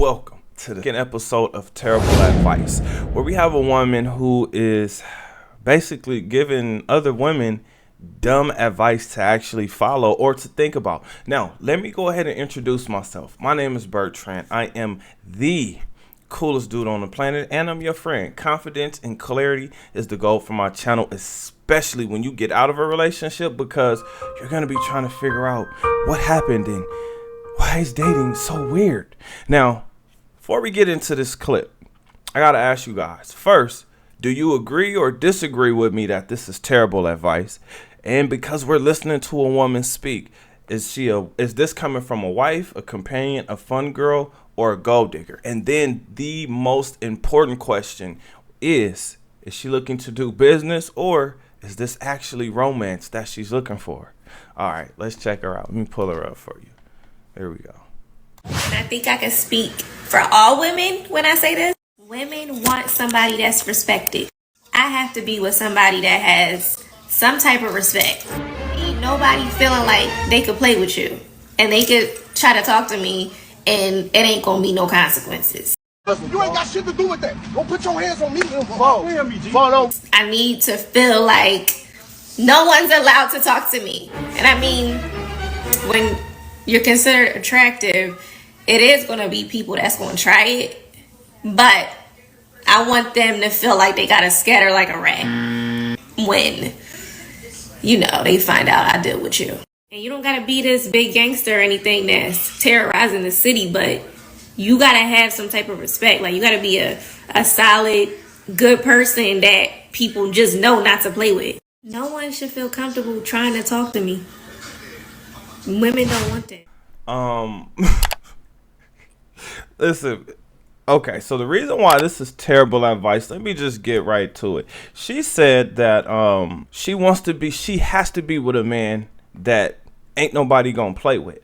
Welcome to the second episode of Terrible Advice, where we have a woman who is basically giving other women dumb advice to actually follow or to think about. Now, let me go ahead and introduce myself. My name is Bertrand. I am the coolest dude on the planet, and I'm your friend. Confidence and clarity is the goal for my channel, especially when you get out of a relationship, because you're going to be trying to figure out what happened and why is dating so weird. Now, before we get into this clip, I got to ask you guys, first, do you agree or disagree with me that this is terrible advice? And because we're listening to a woman speak, is this coming from a wife, a companion, a fun girl, or a gold digger? And then the most important question is she looking to do business, or is this actually romance that she's looking for? All right, let's check her out. Let me pull her up for you. There we go. I think I can speak for all women when I say this. Women want somebody that's respected. I have to be with somebody that has some type of respect. Ain't nobody feeling like they could play with you and they could try to talk to me and it ain't gonna be no consequences. You ain't got shit to do with that. Don't put your hands on me. I need to feel like no one's allowed to talk to me. And I mean, when you're considered attractive, it is going to be people that's going to try it, but I want them to feel like they got to scatter like a rat when, they find out I deal with you. And you don't got to be this big gangster or anything that's terrorizing the city, but you got to have some type of respect. Like, you got to be a solid, good person that people just know not to play with. No one should feel comfortable trying to talk to me. Women don't want that. Listen, okay, so the reason why this is terrible advice, let me just get right to it. She said that she has to be with a man that ain't nobody gonna play with.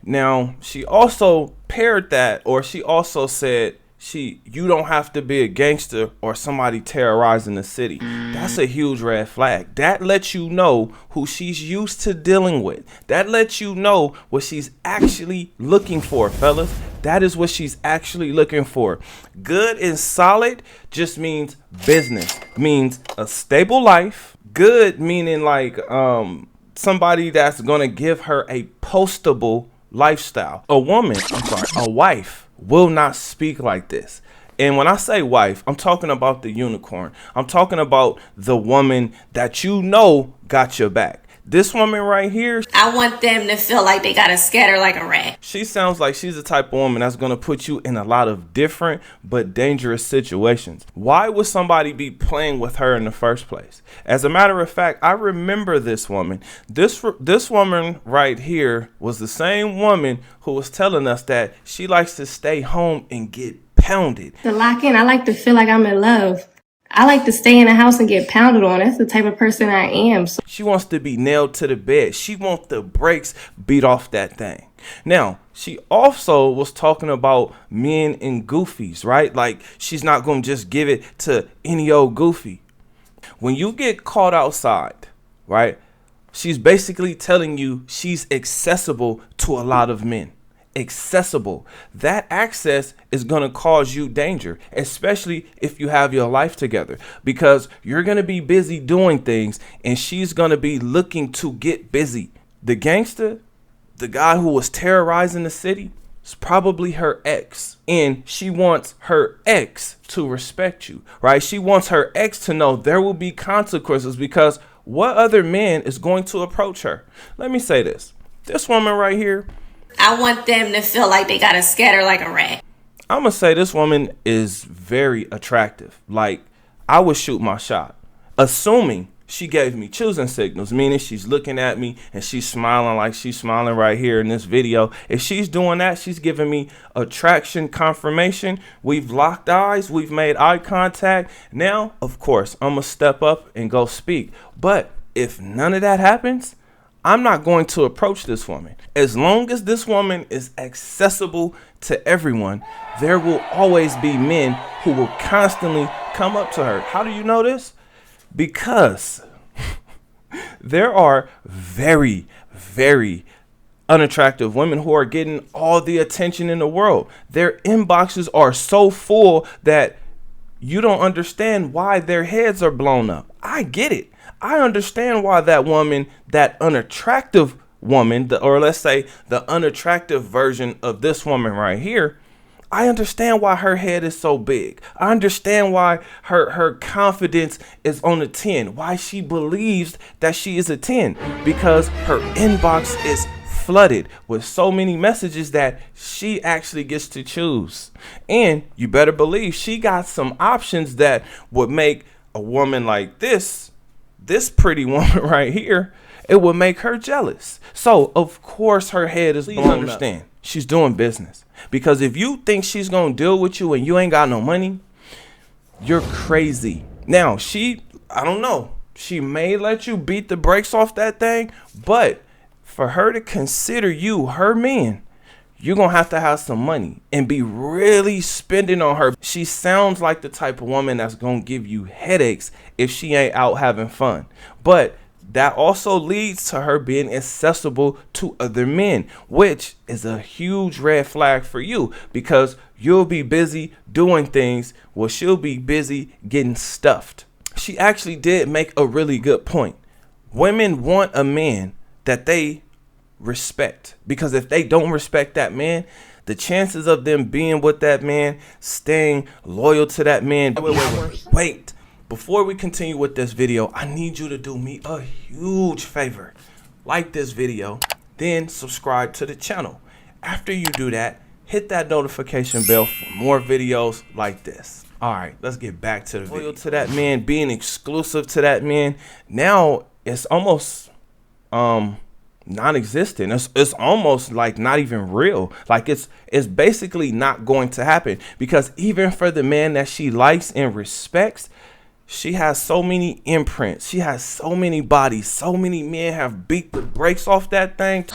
Now, she also paired that, or she also said you don't have to be a gangster or somebody terrorizing the city. That's a huge red flag. That lets you know who she's used to dealing with. That lets you know what she's actually looking for, fellas. That is what she's actually looking for. Good and solid just means business, means a stable life. Good meaning like somebody that's gonna give her a postable lifestyle. A wife will not speak like this. And when I say wife, I'm talking about the unicorn. I'm talking about the woman that got your back. This woman right here, I want them to feel like they gotta scatter like a rat. She sounds like she's the type of woman that's gonna put you in a lot of different but dangerous situations. Why would somebody be playing with her in the first place? As a matter of fact, I remember this woman. This woman right here was the same woman who was telling us that she likes to stay home and get pounded. To lock in, I like to feel like I'm in love. I like to stay in the house and get pounded on. That's the type of person I am. So she wants to be nailed to the bed. She wants the brakes beat off that thing. Now, she also was talking about men and goofies, right? Like, she's not going to just give it to any old goofy. When you get caught outside, right, she's basically telling you she's accessible to a lot of men. Accessible. That access is going to cause you danger, especially if you have your life together, because you're going to be busy doing things and she's going to be looking to get busy. The gangster, the guy who was terrorizing the city, is probably her ex, and she wants her ex to respect you, right? She wants her ex to know there will be consequences, because what other man is going to approach her? Let me say this. This woman right here, I want them to feel like they gotta scatter like a rat. I'm gonna say this woman is very attractive. Like, I would shoot my shot, assuming she gave me choosing signals, meaning she's looking at me and she's smiling like she's smiling right here in this video. If she's doing that, she's giving me attraction confirmation. We've locked eyes, we've made eye contact. Now, of course, I'm gonna step up and go speak. But if none of that happens, I'm not going to approach this woman. As long as this woman is accessible to everyone, there will always be men who will constantly come up to her. How do you know this? Because there are very, very unattractive women who are getting all the attention in the world. Their inboxes are so full that you don't understand why their heads are blown up. I get it. I understand why that woman, that unattractive woman, or let's say the unattractive version of this woman right here, I understand why her head is so big. I understand why her confidence is on a 10, why she believes that she is a 10, because her inbox is flooded with so many messages that she actually gets to choose. And you better believe she got some options that would make a woman like this pretty woman right here, it would make her jealous. So of course her head is blown up. Understand, she's doing business. Because if you think she's gonna deal with you and you ain't got no money, you're crazy. Now I don't know, she may let you beat the brakes off that thing, but for her to consider you her man, you're gonna have to have some money and be really spending on her. She sounds like the type of woman that's gonna give you headaches if she ain't out having fun. But that also leads to her being accessible to other men, which is a huge red flag for you, because you'll be busy doing things while she'll be busy getting stuffed. She actually did make a really good point. Women want a man that they respect, because if they don't respect that man, the chances of them being with that man, staying loyal to that man. Wait. Before we continue with this video, I need you to do me a huge favor. Like this video, then subscribe to the channel. After you do that, hit that notification bell for more videos like this. All right, let's get back to the video. Loyal to that man, being exclusive to that man. Now it's almost non-existent. It's almost like not even real. Like it's basically not going to happen, because even for the man that she likes and respects, she has so many imprints. She has so many bodies. So many men have beat the brakes off that thing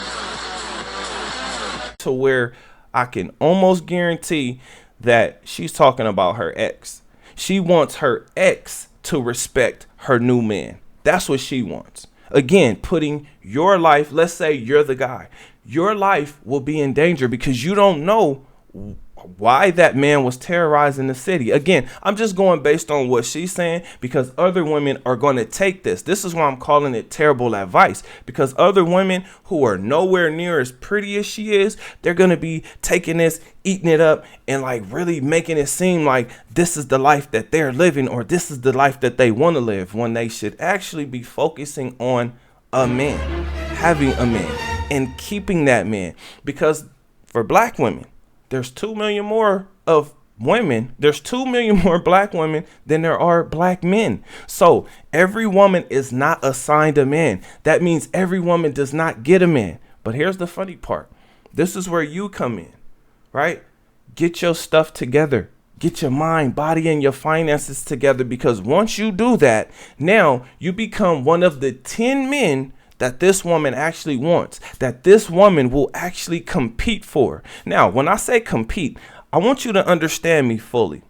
to where I can almost guarantee that she's talking about her ex. She wants her ex to respect her new man. That's what she wants. Again, putting your life, let's say you're the guy, your life will be in danger because you don't know why that man was terrorizing the city. Again, I'm just going based on what she's saying, because other women are going to take this. This is why I'm calling it terrible advice, because other women who are nowhere near as pretty as she is, they're going to be taking this, eating it up, and like really making it seem like this is the life that they're living, or this is the life that they want to live, when they should actually be focusing on a man, having a man, and keeping that man. Because for black women, there's 2 million more of women. There's 2 million more black women than there are black men. So every woman is not assigned a man. That means every woman does not get a man. But here's the funny part. This is where you come in, right? Get your stuff together. Get your mind, body, and your finances together, because once you do that, now you become one of the 10 men that this woman actually wants, that this woman will actually compete for. Now, when I say compete, I want you to understand me fully.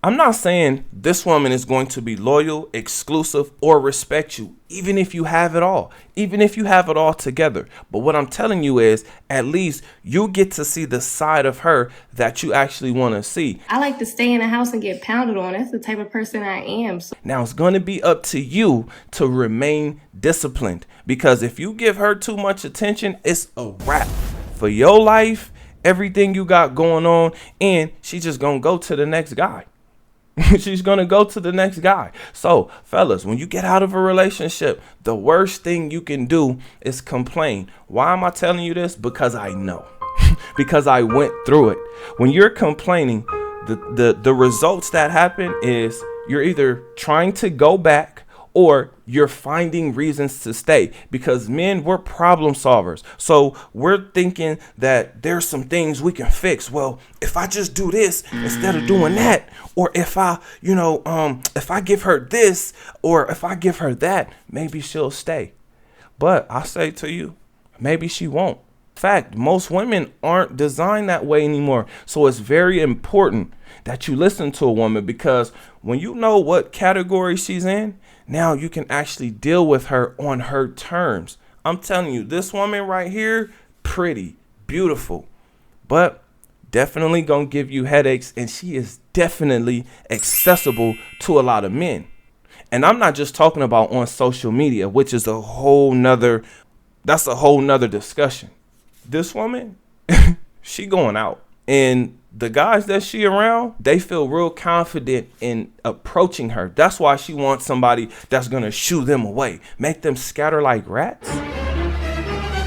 I'm not saying this woman is going to be loyal, exclusive, or respect you, even if you have it all, even if you have it all together. But what I'm telling you is, at least you get to see the side of her that you actually want to see. I like to stay in the house and get pounded on. That's the type of person I am. Now, it's going to be up to you to remain disciplined, because if you give her too much attention, it's a wrap for your life, everything you got going on, and she's just going to go to the next guy. She's going to go to the next guy. So, fellas, when you get out of a relationship, the worst thing you can do is complain. Why am I telling you this? Because I know. Because I went through it. When you're complaining, the results that happen is you're either trying to go back or you're finding reasons to stay, because men, we're problem solvers. So we're thinking that there's some things we can fix. Well, if I just do this instead of doing that, or if I, if I give her this, or if I give her that, maybe she'll stay. But I say to you, maybe she won't. In fact, most women aren't designed that way anymore. So it's very important that you listen to a woman, because when you know what category she's in, now you can actually deal with her on her terms. I'm telling you, this woman right here, pretty, beautiful, but definitely gonna give you headaches, and she is definitely accessible to a lot of men. And I'm not just talking about on social media, which is a whole nother discussion. This woman, she going out, and the guys that she around, they feel real confident in approaching her. That's why she wants somebody that's gonna shoo them away, make them scatter like rats.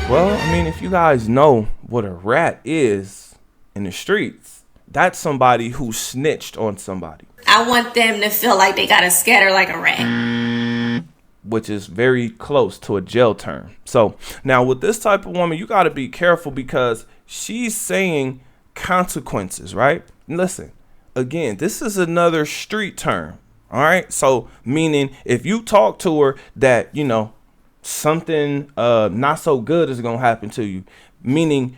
Well, I mean, if you guys know what a rat is in the streets, that's somebody who snitched on somebody. I want them to feel like they gotta scatter like a rat, which is very close to a jail term. So now with this type of woman, you got to be careful because she's saying consequences, right? Listen, again, this is another street term. All right. So meaning if you talk to her that, you know, something not so good is going to happen to you, meaning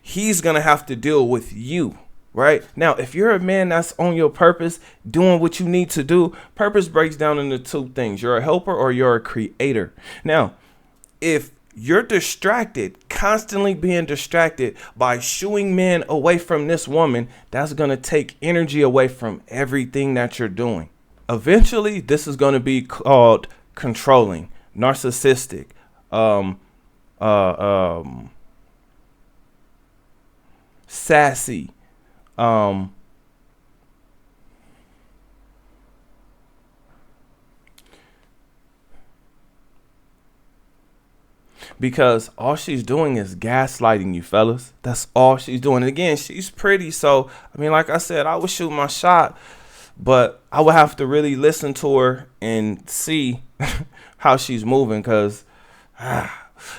he's going to have to deal with you. Right now, if you're a man that's on your purpose, doing what you need to do, purpose breaks down into two things. You're a helper or you're a creator. Now, if you're distracted, constantly being distracted by shooing men away from this woman, that's going to take energy away from everything that you're doing. Eventually, this is going to be called controlling, narcissistic, sassy. Because all she's doing is gaslighting you, fellas. That's all she's doing. And again, she's pretty. So, I mean, like I said, I would shoot my shot, but I would have to really listen to her and see how she's moving. Because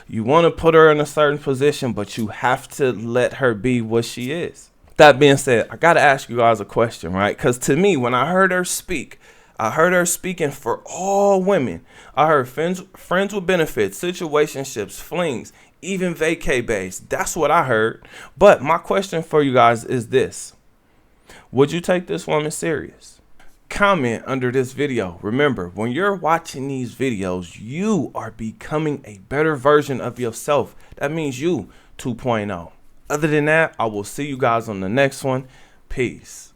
you want to put her in a certain position, but you have to let her be what she is. That being said, I got to ask you guys a question, right? Because to me, when I heard her speak, I heard her speaking for all women. I heard friends with benefits, situationships, flings, even vacay bays. That's what I heard. But my question for you guys is this. Would you take this woman serious? Comment under this video. Remember, when you're watching these videos, you are becoming a better version of yourself. That means you 2.0. Other than that, I will see you guys on the next one. Peace.